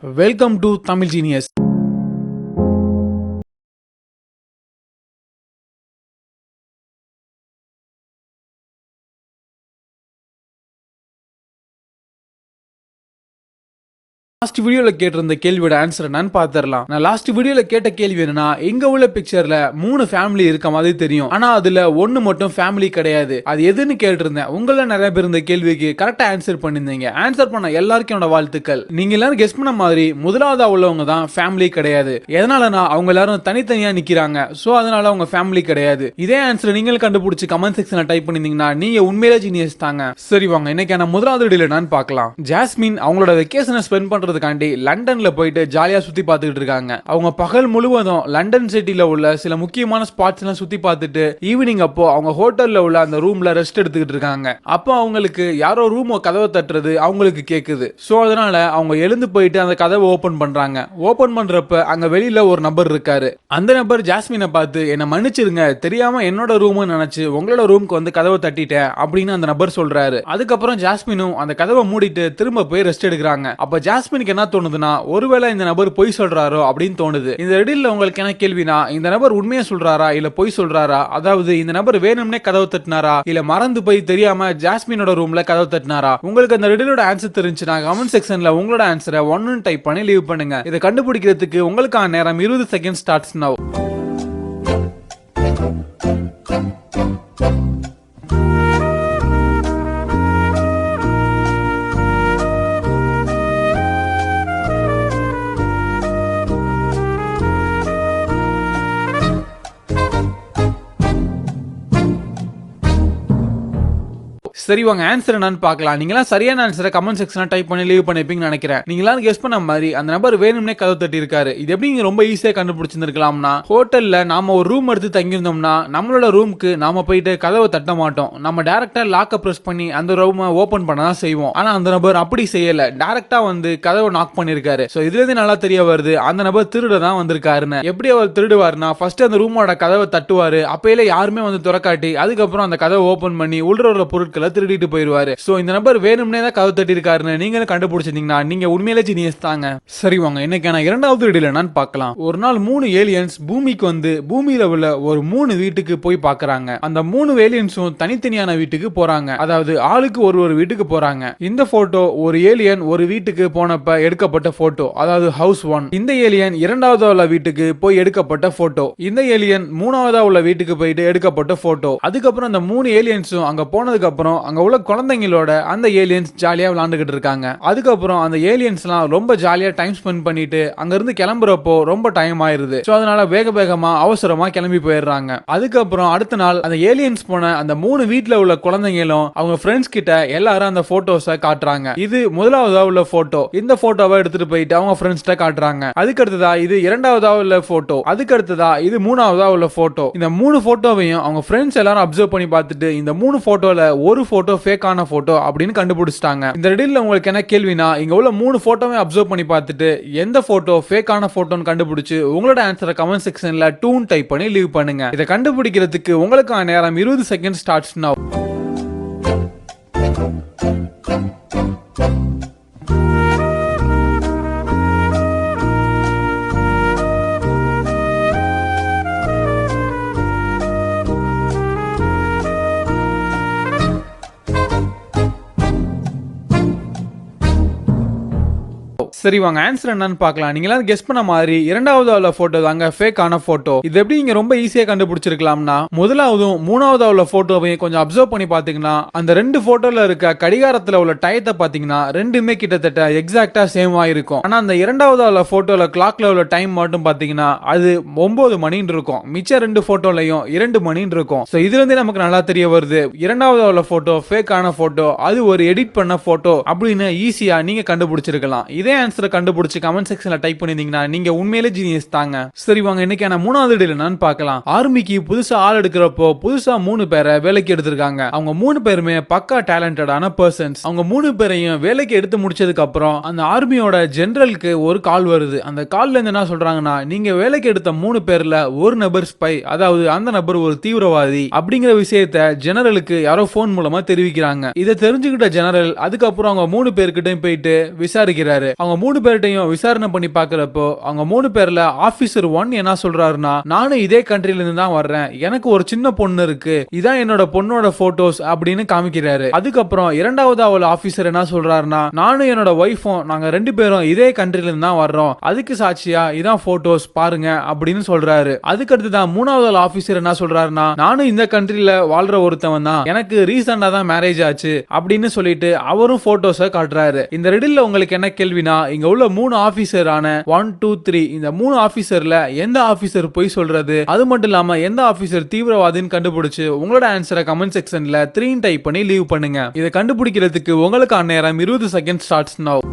Welcome to Tamil Genius. Last வீடியோல கேட்டிருந்த கேள்வியோட ஆன்சர் என்னன்னு பாத்திரலாம். நான் லாஸ்ட் வீடியோல கேட்ட கேள்வி என்னன்னா, இங்க உள்ள பிக்சர்ல 3 ஃபேமிலி இருக்க மாதிரி தெரியும், ஆனா அதுல ஒன்னு மட்டும் ஃபேமிலி கிடையாது. அது எதுன்னு கேட்டிருந்தேன். உங்கள நிறைய பேர் இந்த கேள்விக்கு கரெக்டா ஆன்சர் பண்ணிருந்தீங்க. ஆன்சர் பண்ண எல்லாருக்கும் என்னோட வாழ்த்துக்கள். நீங்க எல்லாரும் கெஸ் பண்ண மாதிரி முதலாவதா உள்ளவங்க தான் ஃபேமிலி கிடையாது. எதனாலனா அவங்க எல்லாரும் தனித்தனியா நிக்கிறாங்க. சோ அதனால அவங்க ஃபேமிலி கிடையாது. இதே ஆன்சர் நீங்களும் கண்டுபிடிச்சு கமெண்ட் செக்ஷன்ல டைப் பண்ணிருந்தீங்கன்னா நீங்க உண்மையிலே ஜீனியஸ் தாங்க. சரி வாங்க இன்னைக்கான முதலாவது வீடியோல என்னன்னு பார்க்கலாம். ஜாஸ்மின் அவங்களோட வெக்கேஷனை ஸ்பெண்ட் பண்றது லண்டன்ல போயிட்டு ஜாலியா சுத்தி பார்த்துட்டு இருக்காங்க. அவங்க பகல் முழுவதும் லண்டன் சிட்டில உள்ள சில முக்கியமான ஸ்பாட்ஸ் எல்லாம் சுத்தி பார்த்துட்டு ஈவினிங் அப்போ அவங்க ஹோட்டல்ல உள்ள அந்த ரூம்ல ரெஸ்ட் எடுத்துக்கிட்டு இருக்காங்க. அப்போ அவங்களுக்கு யாரோ ரூம் கதவை தட்டுறது அவங்களுக்கு கேக்குது. சோ அதனால அவங்க எழுந்து போயிட்டு அந்த கதவை ஓபன் பண்றாங்க. ஓபன் பண்றப்ப அங்க வெளியில ஒரு நபர் இருக்காரு. அந்த நபர் ஜாஸ்மினை பார்த்து என்ன மன்னிச்சிருங்க, தெரியாம என்னோட ரூம் நினைச்சு உங்களோட ரூமுக்கு வந்து கதவை தட்டிட்டேன் அப்படின்னு அந்த நபர் சொல்றாரு. அதுக்கப்புறம் ஜாஸ்மினும் அந்த கதவை மூடிட்டு திரும்ப போய் ரெஸ்ட் எடுக்கிறாங்க. அப்ப ஜாஸ்மின் என்ன தோணுதுன்னா, ஒருவேளை இந்த நபர் பொய் சொல்றாரோ அப்படின்னு தோணுது. இந்த இடையில உங்களுக்கு என்ன கேள்வினா, இந்த நபர் உண்மையை சொல்றாரா இல்ல பொய் சொல்றாரா? அதாவது இந்த நபர் வேணும்னே கதவு தட்டினாரா இல்ல மறந்து போய் தெரியாம ஜாஸ்மினோட ரூம்ல கதவு தட்டினாரா? உங்களுக்கு அந்த இடையிலோட ஆன்சர் தெரிஞ்சுனா கமெண்ட் செக்ஷன்ல உங்களோட ஆன்சரை 1 டைப் பண்ணி லீவ் பண்ணுங்க. இதை கண்டுபிடிக்கிறதுக்கு உங்களுக்கான நேரம் 20 செகண்ட் ஸ்டார்ட்ஸ் நவ். சரி வாங்க ஆன்சர் என்னன்னு பார்க்கலாம். நீங்களாம் சரியான ஆன்சரை கமெண்ட் செக்ஷன்ல டைப் பண்ணி லீவ் பண்ணிப்பீங்கன்னு நினைக்கிறேன். நீங்களாம் கெஸ் பண்ண மாதிரி அந்த நபர் வேணும்னே கதவு தட்டி இருக்காரு. இது எப்படி நீங்க ரொம்ப ஈஸியா கண்டுபிடிச்சிருக்கலாம்னா, ஹோட்டல்ல நாம ஒரு ரூம் எடுத்து தங்கியிருந்தோம்னா நம்மளோட ரூமுக்கு நாம போயிட்டு கதவை தட்ட மாட்டோம். நம்ம டைரக்டா லாக்க பிரஸ் பண்ணி அந்த ரூமை ஓபன் பண்ண தான் செய்வோம். ஆனா அந்த நபர் அப்படி செய்யல, டைரக்டா வந்து கதவை நாக் பண்ணிருக்காரு. சோ இதுல இருந்து நல்லா தெரிய வருது அந்த நபர் திருட தான் வந்திருக்காருன்னு. எப்படி அவர் திருடுவாருன்னா, ஃபர்ஸ்ட் அந்த ரூமோட கதவை தட்டுவாரு. அப்பயில யாருமே வந்து திறக்காட்டி அதுக்கப்புறம் அந்த கதவை ஓபன் பண்ணி உள்ள பொருட்களை திருடிட்டு போயிருவாரு. சோ இந்த நபர் வேணும்னே தான் கதவு தட்டி இருக்காருன்னு நீங்களும் கண்டுபிடிச்சிருந்தீங்கன்னா நீங்க உண்மையிலே ஜீனியஸ் தாங்க. சரி வாங்க இன்னைக்கான இரண்டாவது வீடியோல என்னன்னு பார்க்கலாம். ஒரு நாள் 3 ஏலியன்ஸ் பூமிக்கு வந்து பூமியில உள்ள ஒரு 3 வீட்டுக்கு போய் பார்க்கறாங்க. அந்த 3 ஏலியன்ஸும் தனித்தனியான வீட்டுக்கு போறாங்க. அதாவது ஆளுக்கு ஒரு வீட்டுக்கு போறாங்க. இந்த போட்டோ ஒரு ஏலியன் ஒரு வீட்டுக்கு போனப்ப எடுக்கப்பட்ட போட்டோ, அதாவது ஹவுஸ் 1. இந்த ஏலியன் இரண்டாவது உள்ள வீட்டுக்கு போய் எடுக்கப்பட்ட போட்டோ. இந்த ஏலியன் மூணாவதா உள்ள வீட்டுக்கு போயிட்டு எடுக்கப்பட்ட போட்டோ. அதுக்கப்புறம் அந்த 3 ஏலியன்ஸும் அங்க போனதுக்கு அப்புறம் அங்க உள்ள குழந்தைங்களோட அந்த ஏலியன்ஸ் ஜாலியா விளையாண்டுகிட்டு இருக்காங்க. அதுக்கப்புறம் அந்த ஏலியன்ஸ்லாம் ரொம்ப ஜாலியா டைம் ஸ்பெண்ட் பண்ணிட்டு அங்க இருந்து கிளம்புறப்போ ரொம்ப டைம் ஆயிருது. சோ அதனால வேகமா அவசரமா கிளம்பி போயிடுறாங்க. அதுக்கப்புறம் அடுத்த நாள் அந்த ஏலியன்ஸ் போன அந்த 3 வீட்ல உள்ள குழந்தைங்களும் அவங்க ஃப்ரெண்ட்ஸ் கிட்ட எல்லாரும் அந்த போட்டோஸை காட்டுறாங்க. இது முதலாவதா உள்ள போட்டோ. இந்த போட்டோவை எடுத்துட்டு போயிட்டு அவங்க ஃப்ரெண்ட்ஸ் கிட்ட காட்டுறாங்க. அதுக்கு அடுத்ததா இது இரண்டாவதா உள்ள போட்டோ. அதுக்கு அடுத்ததா இது மூணாவதா உள்ள போட்டோ. இந்த 3 போட்டோவையும் அவங்க ஃப்ரெண்ட்ஸ் எல்லாரும் அப்சர்வ் பண்ணி பார்த்துட்டு இந்த 3 போட்டோல ஒரு போட்டோ ஃபேக்கான போட்டோ அப்படின்னு கண்டுபிடிச்சிட்டாங்க. இந்த ரெடில உங்களுக்கு என்ன கேள்வினா, இங்க உள்ள 3 போட்டோவை அப்சர்வ் பண்ணி பார்த்துட்டு எந்த போட்டோ ஃபேக்கான போட்டோன்னு கண்டுபிடிச்சு உங்களோட ஆன்சரை கமெண்ட் செக்ஷன்ல 2 டைப் பண்ணி லீவ் பண்ணுங்க. இதை கண்டுபிடிக்கிறதுக்கு உங்களுக்கான நேரம் 20 செகண்ட் ஸ்டார்ட்ஸ் நவ். சரி வாங்க ஆன்சர் என்னன்னு பார்க்கலாம். நீங்க எல்லாரும் கெஸ் பண்ண மாதிரி இரண்டாவது உள்ள போட்டோ தாங்க ஃபேக்கான போட்டோ. இது எப்படி நீங்க ரொம்ப ஈஸியா கண்டுபிடிச்சிருக்கலாம்னா, முதலாவதும் மூணாவது உள்ள போட்டோவையும் கொஞ்சம் அப்சர்வ் பண்ணி பாத்தீங்கன்னா அந்த 2 போட்டோல இருக்க கடிகாரத்துல உள்ள டயத்தை பாத்தீங்கன்னா ரெண்டுமே கிட்டத்தட்ட எக்ஸாக்ட்டா சேமா இருக்கும். ஆனா அந்த இரண்டாவது உள்ள போட்டோல கிளாக்ல உள்ள டைம் மட்டும் பாத்தீங்கன்னா அது 9 மணின்னு இருக்கும். மிச்ச 2 போட்டோலயும் 2 மணின்னு இருக்கும். சோ இதுல இருந்து நமக்கு நல்லா தெரிய வருது இரண்டாவது உள்ள போட்டோ ஃபேக்கான போட்டோ, அது ஒரு எடிட் பண்ண போட்டோ அப்படின்னு ஈஸியா நீங்க கண்டுபிடிச்சிருக்கலாம். இதே ஆன்சரை கண்டுபிடிச்சு கமெண்ட் செக்ஷன்ல டைப் பண்ணிருந்தீங்கன்னா நீங்க உண்மையிலே ஜீனியஸ் தாங்க. சரி வாங்க இன்னைக்கான மூணாவது வீடியோல என்னன்னு பார்க்கலாம். ஆர்மிக்கு புதுசா ஆள் எடுக்கிறப்போ புதுசா 3 பேரை வேலைக்கு எடுத்திருக்காங்க. அவங்க 3 பேருமே பக்கா டேலண்டடான பர்சன்ஸ். அவங்க 3 பேரையும் வேலைக்கு எடுத்து முடிச்சதுக்கு அப்புறம் அந்த ஆர்மியோட ஜெனரலுக்கு ஒரு கால் வருது. அந்த கால்ல இருந்து என்ன சொல்றாங்கன்னா, நீங்க வேலைக்கு எடுத்த 3 பேர்ல ஒரு நபர் ஸ்பை, அதாவது அந்த நபர் ஒரு தீவிரவாதி அப்படிங்கிற விஷயத்தை ஜெனரலுக்கு யாரோ போன் மூலமா தெரிவிக்கிறாங்க. இதை தெரிஞ்சுக்கிட்ட ஜெனரல் அதுக்கப்புறம் அவங்க 3 பேர்கிட்டையும் போயிட்டு விசாரிக்கிறாரு. அவங்க மூணு பேர்ட்டையும் விசாரணை பண்ணி பாக்குறப்போ அவங்க மூணு பேர்ல ஆபீசர் 1 என்ன சொல்றாருன்னா, நானும் இதே கண்ட்ரில இருந்து தான் வர்றேன், எனக்கு ஒரு சின்ன பொண்ணு இருக்கு, இதான் என்னோட பொண்ணோட போட்டோஸ் அப்படின்னு காமிக்கிறாரு. அதுக்கப்புறம் இரண்டாவது அவள் ஆபீசர் என்ன சொல்றாருன்னா, நானும் என்னோட ஒய்ஃபும் நாங்க ரெண்டு பேரும் இதே கண்ட்ரில இருந்து தான் வர்றோம், அதுக்கு சாட்சியா இதான் போட்டோஸ் பாருங்க அப்படின்னு சொல்றாரு. அதுக்கடுத்து தான் மூணாவது ஆபீசர் என்ன சொல்றாருன்னா, நானும் இந்த கண்ட்ரில வாழ்ற ஒருத்தவன் தான், எனக்கு ரீசெண்டா தான் மேரேஜ் ஆச்சு அப்படின்னு சொல்லிட்டு அவரும் போட்டோஸ காட்டுறாரு. இந்த ரெடில்ல உங்களுக்கு என்ன கேள்வினா, இங்க உள்ள மூணு ஆபீசரான 1 2 3 இந்த மூணு ஆபீசர்ல எந்த ஆபீசர் போய் சொல்றது, அது மட்டும் இல்லாம எந்த ஆபீசர் தீவிரவாதின்னு கண்டுபிடிச்சு உங்களோட ஆன்சரை கமெண்ட் செக்ஷன்ல 3 டைப் பண்ணி லீவ் பண்ணுங்க. இதை கண்டுபிடிக்கிறதுக்கு உங்களுக்கு நேரம் 20 செகண்ட் ஸ்டார்ட்ஸ் நவ்.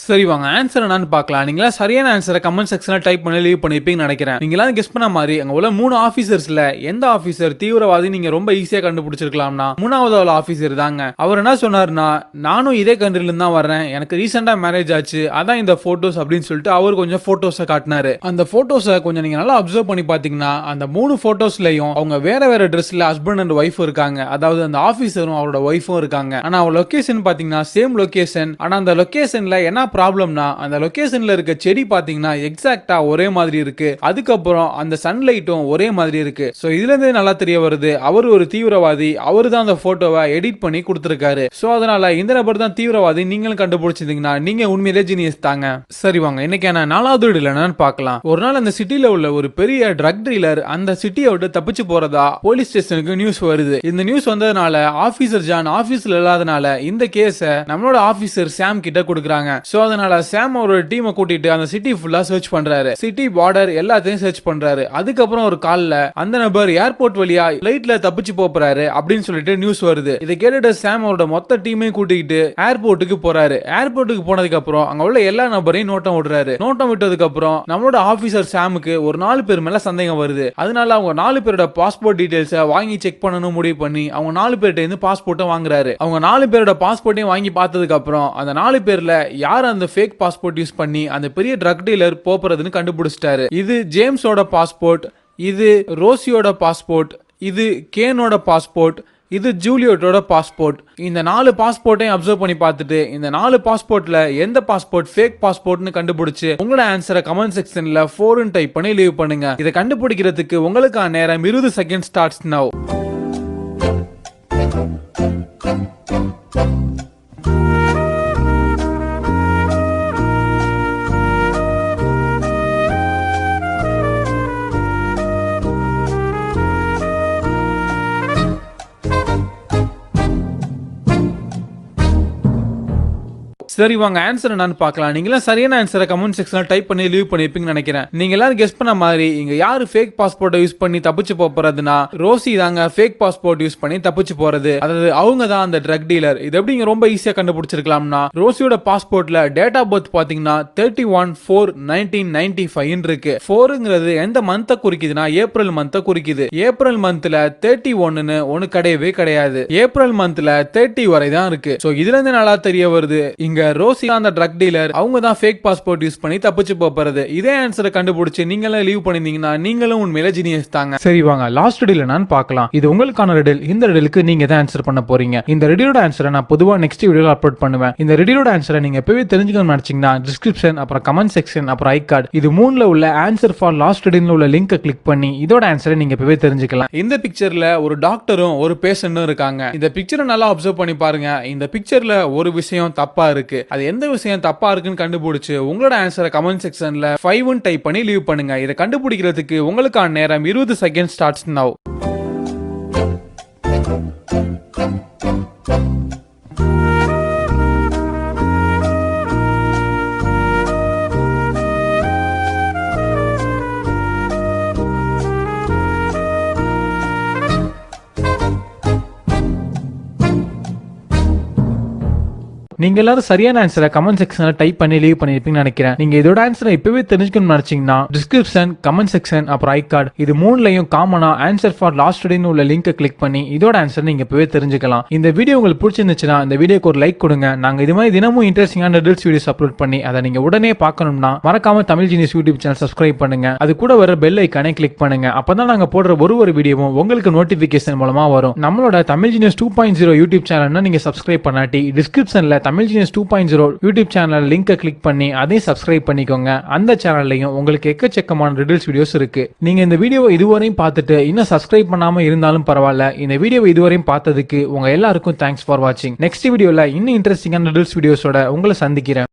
சரி வாங்க ஆன்சர் என்னன்னு பார்க்கலாம். நீங்களா சரியான ஆன்சரை கமெண்ட் செக்ஷன்ல டைப் பண்ணி லீவ் பண்ணிருப்பீங்கன்னு நினைக்கிறேன். நீங்களா கெஸ் பண்ண மாதிரி அங்க உள்ள மூணு ஆபீசர்ஸ்ல எந்த ஆபீசர் தீவிரவாதி நீங்க ரொம்ப ஈஸியா கண்டுபிடிச்சிருக்கலாம்னா மூணாவது ஆபீசர் தாங்க. அவர் என்ன சொன்னார்னா, நானும் இதே கண்ட்ரில இருந்து தான் வர்றேன், எனக்கு ரீசெண்டா மேரேஜ் ஆச்சு, அதான் இந்த போட்டோஸ் அப்படின்னு சொல்லிட்டு அவர் கொஞ்சம் போட்டோஸை காட்டினாரு. அந்த போட்டோஸை கொஞ்சம் நீங்க நல்லா அப்சர்வ் பண்ணி பாத்தீங்கன்னா அந்த மூணு போட்டோஸ்லயும் அவங்க வேற வேற ட்ரெஸ்ல ஹஸ்பண்ட் அண்ட் ஒய்ஃப் இருக்காங்க. அதாவது அந்த ஆபீசரும் அவரோட ஒய்ஃபும் இருக்காங்க. ஆனா அவ லொகேஷன் பாத்தீங்கன்னா சேம் லொகேஷன். ஆனா அந்த லொகேஷன்ல என்ன ப்ராப்ளம்னா, அந்த லொகேஷன்ல இருக்க செடி பாத்தீங்கன்னா எக்ஸாக்ட்டா ஒரே மாதிரி இருக்கு. அதுக்கப்புறம் அந்த சன்லைட்டும் ஒரே மாதிரி இருக்கு. சோ இதுல இருந்து நல்லா தெரிய வருது அவர் ஒரு தீவிரவாதி, அவர் தான் அந்த போட்டோவை எடிட் பண்ணி கொடுத்திருக்காரு. சோ அதனால இந்த நபர் தான் தீவிரவாதி நீங்களும் கண்டுபிடிச்சிருந்தீங்கன்னா நீங்க உண்மையிலே ஜீனியஸ் தாங்க. சரி வாங்க இன்னைக்கான நாலாவது வீடியோல என்னன்னு பார்க்கலாம். ஒரு நாள் அந்த சிட்டில உள்ள ஒரு பெரிய ட்ரக் டீலர் அந்த சிட்டியை விட்டு தப்பிச்சு போறதா போலீஸ் ஸ்டேஷனுக்கு நியூஸ் வருது. இந்த நியூஸ் வந்ததுனால ஆபீசர் ஜான் ஆபீஸ்ல இல்லாதனால இந்த கேஸ நம்மளோட ஆபீசர் சாம் கிட்ட கொடுக்குறாங்க. சோ அதனால சாம் ஒரு டீமை கூட்டிட்டு அந்த சிட்டி ஃபுல்லா சர்ச் பண்றாரு. சிட்டி பார்டர் எல்லாத்தையும் சர்ச் பண்றாரு. அதுக்கப்புறம் ஒரு கால்ல அந்த நபர் ஏர்போர்ட் வழியா ஃளைட்ல தப்பிச்சு போறாரு அப்படின்னு சொல்லிட்டு நியூஸ் வருது. இதை கேட்டுட்டு சாம் அவரோட மொத்த டீமையும் கூட்டிட்டு ஏர்போர்ட்டுக்கு போறாரு. ஏர்போர்ட்டுக்கு போனதுக்கு அப்புறம் அங்க உள்ள எல்லா நபரையும் நோட்டம் விடுறாரு. நோட்டம் விட்டதுக்கு அப்புறம் நம்மளோட ஆபீசர் சாமுக்கு ஒரு 4 பேர் மேல சந்தேகம் வருது. அதனால அவங்க 4 பேரோட பாஸ்போர்ட் டீடைல்ஸ் வாங்கி செக் பண்ணணும் முடிவு பண்ணி அவங்க 4 பேர்ட்ட இருந்து பாஸ்போர்ட்டை வாங்குறாரு. அவங்க 4 பேரோட பாஸ்போர்ட்டையும் வாங்கி பார்த்ததுக்கு அப்புறம் அந்த 4 பேர்ல யார் அந்த ஃபேக் பாஸ்போர்ட் யூஸ் பண்ணி அந்த பெரிய ட்ரக் டீலர் போறதுன்னு கண்டுபிடிச்சிட்டாரு. இது ஜேம்ஸோட பாஸ்போர்ட், இது ரோசியோட பாஸ்போர்ட், இது கேனோட பாஸ்போர்ட், இது ஜூலியட்டோட பாஸ்போர்ட். இந்த 4 பாஸ்போர்ட்டையும் அப்சர்வ் பண்ணி பார்த்துட்டு இந்த 4 பாஸ்போர்ட்ல எந்த பாஸ்போர்ட் ஃபேக் பாஸ்போர்ட்னு கண்டுபிடிச்சு உங்களோட ஆன்சரை கமெண்ட் செக்ஷன்ல 4 டைப் பண்ணி லீவ் பண்ணுங்க. இதை கண்டுபிடிக்கிறதுக்கு உங்களுக்கான நேரம் 20 செகண்ட் ஸ்டார்ட்ஸ் நவ். சரி வாங்க ஆன்சர் என்னன்னு பார்க்கலாம். நீங்க சரியான ஆன்சரை கமெண்ட் செக்ஷன்ல டைப் பண்ணி லீவ் பண்ணிருப்பீங்கன்னு நினைக்கிறேன். நீங்க எல்லாரும் கெஸ் பண்ண மாதிரி இங்க யாரு ஃபேக் பாஸ்போர்ட்டை யூஸ் பண்ணி தப்பிச்சு போறதுன்னா ரோசி தாங்க ஃபேக் பாஸ்போர்ட் யூஸ் பண்ணி தப்பிச்சு போறது. அதாவது அவங்க தான் அந்த ட்ரக் டீலர். இது எப்படி ரொம்ப ஈஸியா கண்டுபிடிச்சிருக்கலாம்னா, ரோசியோட பாஸ்போர்ட்ல டேட் ஆஃப் பர்த் பாத்தீங்கன்னா 31/4/1995 இருக்கு. 4ங்கிறது எந்த மந்த்தை குறிக்குதுன்னா ஏப்ரல் மந்த்தை குறிக்குது. ஏப்ரல் மந்த்ல 31ன்னு ஒன்னு கிடையவே கிடையாது. ஏப்ரல் மந்த்ல 30 வரை தான் இருக்கு. சோ இதுல இருந்து நல்லா தெரிய வருது இங்க ரோசி அந்த ட்ரக் டீலர் அவங்க தான் ஃபேக் பாஸ்போர்ட் யூஸ் பண்ணி தப்பிச்சு போறது. இதே ஆன்சரை கண்டுபிடிச்சு நீங்களும் லீவ் பண்ணிருந்தீங்கன்னா நீங்களும் உண்மையில ஜீனியஸ் தாங்க. சரி வாங்க லாஸ்ட் ரெடில் என்னன்னு பார்க்கலாம். இது உங்களுக்கான ரெடில். இந்த ரெடிலுக்கு நீங்க தான் ஆன்சர் பண்ண போறீங்க. இந்த ரெடிலோட ஆன்சரை நான் பொதுவா நெக்ஸ்ட் வீடியோல அப்லோட் பண்ணுவேன். இந்த ரெடிலோட ஆன்சரை நீங்க எப்பவே தெரிஞ்சுக்கணும்னு நினைச்சீங்கன்னா டிஸ்கிரிப்ஷன் அப்புறம் கமெண்ட் செக்ஷன் அப்புறம் ஐ கார்டு இது மூணுல உள்ள ஆன்சர் ஃபார் லாஸ்ட் ரெடில்ல உள்ள லிங்கை கிளிக் பண்ணி இதோட ஆன்சரை நீங்க எப்பவே தெரிஞ்சுக்கலாம். இந்த பிக்சர்ல ஒரு டாக்டரும் ஒரு பேஷண்டும் இருக்காங்க. இந்த பிக்சரை நல்லா அப்சர்வ் பண்ணி பாருங்க. இந்த பிக்சர்ல ஒரு விஷயம் தப்பா இருக்கு. அது எந்த விஷயம் தப்பா இருக்குன்னு கண்டுபிடிச்சு உங்களோட ஆன்சரை கமெண்ட் செக்ஷன்ல 5 டைப் பண்ணி லீவ் பண்ணுங்க. இதை கண்டுபிடிக்கிறதுக்கு உங்களுக்கான நேரம் 20 செகண்ட் ஸ்டார்ட்ஸ் நவ். நீங்க எல்லாரும் சரியான ஆன்சரை கமெண்ட் செக்ஷன்ல டைப் பண்ணி லீவ் பண்ணிருப்பீங்கன்னு நினைக்கிறேன். நீங்க இதோட ஆன்சரை இப்பவே தெரிஞ்சுக்கணும்னு நினைச்சீங்கன்னா டிஸ்கிரிப்ஷன், கமெண்ட் செக்ஷன் அப்புறம் ஐ கார்டு இது மூணுலயும் காமனா ஆன்சர் ஃபார் லாஸ்ட் டேன்னு உள்ள லிங்கை கிளிக் பண்ணி இதோட ஆன்சர் நீங்க இப்பவே தெரிஞ்சுக்கலாம். இந்த வீடியோ உங்களுக்கு பிடிச்சிருந்துச்சுன்னா இந்த வீடியோக்கு ஒரு லைக் கொடுங்க. நாங்க இது மாதிரி தினமும் இன்ட்ரெஸ்டிங்கான ரிடல்ஸ் வீடியோஸ் அப்லோட் பண்ணி அதை நீங்க உடனே பார்க்கணும்னா மறக்காம Tamil genius YouTube channel subscribe பண்ணுங்க. அது கூட வர பெல் ஐக்கானை கிளிக் பண்ணுங்க. அப்பதான் நாங்க போடுற ஒரு வீடியோவும் உங்களுக்கு நோட்டிபிகேஷன் மூலமா வரும். நம்மளோட தமிழ் ஜீனியஸ் 2.0 யூடியூப் சேனல்னா நீங்க சப்ஸ்கிரைப் பண்ணாட்டி டிஸ்கிரிப்ஷன்ல தமிழ் ஜீனியஸ் 2.0 யூடியூப் சேனல் லிங்கை கிளிக் பண்ணி அதையும் சப்ஸ்கிரைப் பண்ணிக்கோங்க. அந்த சேனல்லையும் உங்களுக்கு எக்கச்சக்கமான ரிடல்ஸ் வீடியோஸ் இருக்கு. நீங்க இந்த வீடியோவை இதுவரையும் பார்த்துட்டு இன்னும் சப்ஸ்கிரைப் பண்ணாம இருந்தாலும் பரவாயில்ல. இந்த வீடியோவை இதுவரையும் பார்த்ததுக்கு உங்க எல்லாருக்கும் தேங்க்ஸ் ஃபார் வாட்சிங். நெக்ஸ்ட் வீடியோல இன்னும் இன்ட்ரெஸ்டிங்கான ரிடல்ஸ் வீடியோஸோட உங்களை சந்திக்கிறேன்.